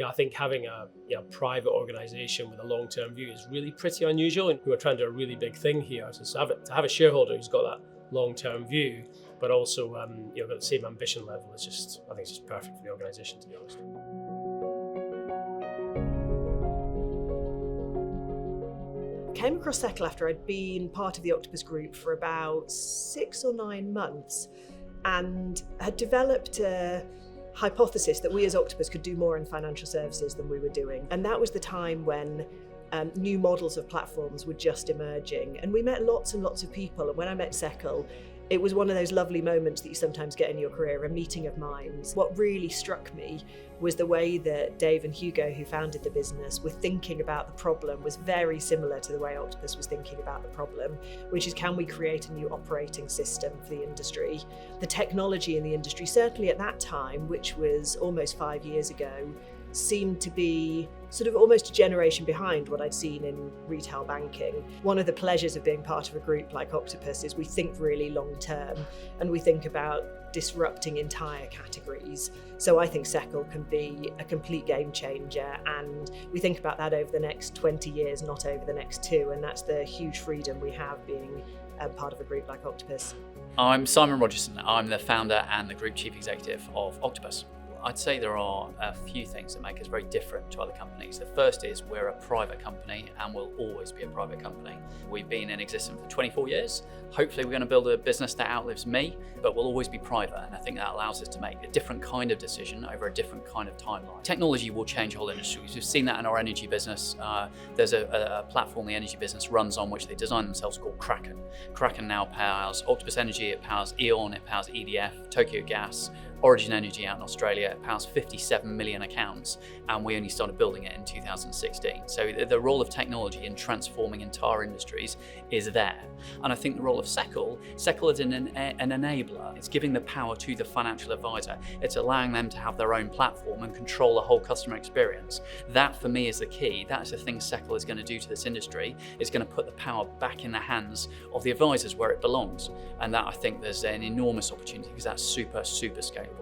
I think having a private organisation with a long-term view is really pretty unusual, and we're trying to do a really big thing here. So to have a shareholder who's got that long-term view, but also got the same ambition level I think it's just perfect for the organisation, to be honest. Came across Seccl after I'd been part of the Octopus Group for about 6 or 9 months, and had developed a hypothesis that we as Octopus could do more in financial services than we were doing. And that was the time when new models of platforms were just emerging, and we met lots and lots of people. And when I met Seccl, it was one of those lovely moments that you sometimes get in your career, a meeting of minds. What really struck me was the way that Dave and Hugo, who founded the business, were thinking about the problem was very similar to the way Octopus was thinking about the problem, which is, can we create a new operating system for the industry? The technology in the industry, certainly at that time, which was almost 5 years ago, seemed to be sort of almost a generation behind what I'd seen in retail banking. One of the pleasures of being part of a group like Octopus is we think really long term, and we think about disrupting entire categories. So I think Seccl can be a complete game changer, and we think about that over the next 20 years, not over the next 2, and that's the huge freedom we have being part of a group like Octopus. I'm Simon Rogerson. I'm the founder and the Group Chief Executive of Octopus. I'd say there are a few things that make us very different to other companies. The first is we're a private company and will always be a private company. We've been in existence for 24 years. Hopefully we're going to build a business that outlives me, but we'll always be private. And I think that allows us to make a different kind of decision over a different kind of timeline. Technology will change whole industries. We've seen that in our energy business. There's a platform the energy business runs on, which they designed themselves, called Kraken. Kraken now powers Octopus Energy, it powers E.ON, it powers EDF, Tokyo Gas, Origin Energy out in Australia. It powers 57 million accounts, and we only started building it in 2016. So the role of technology in transforming entire industries is there. And I think the role of Seccl is an enabler. It's giving the power to the financial advisor. It's allowing them to have their own platform and control the whole customer experience. That, for me, is the key. That's the thing Seccl is going to do to this industry. It's going to put the power back in the hands of the advisors where it belongs. And that, I think, there's an enormous opportunity, because that's super scalable.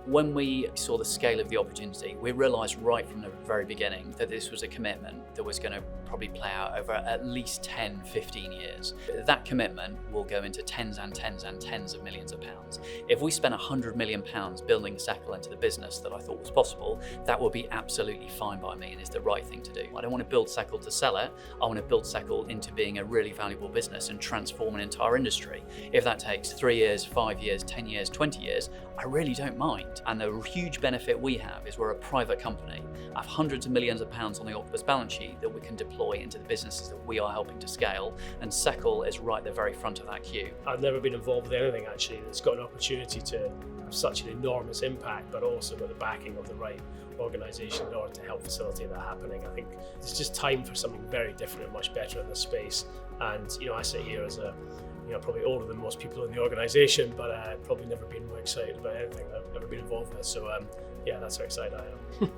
When we saw the scale of the opportunity, we realised right from the very beginning that this was a commitment that was going to probably play out over at least 10, 15 years. That commitment will go into tens and tens and tens of millions of pounds. If we spent £100 million building Seccl into the business that I thought was possible, that would be absolutely fine by me and is the right thing to do. I don't want to build Seccl to sell it. I want to build Seccl into being a really valuable business and transform an entire industry. If that takes 3 years, 5 years, 10 years, 20 years, I really don't mind. And the huge benefit we have is we're a private company. I have hundreds of millions of pounds on the Octopus balance sheet that we can deploy into the businesses that we are helping to scale, and Seccl is right at the very front of that queue. I've never been involved with anything actually that's got an opportunity to have such an enormous impact, but also got the backing of the right organisation in order to help facilitate that happening. I think it's just time for something very different and much better in this space. And I sit here as probably older than most people in the organisation, but probably never been more excited about anything that I've ever been involved with. So that's how excited I am.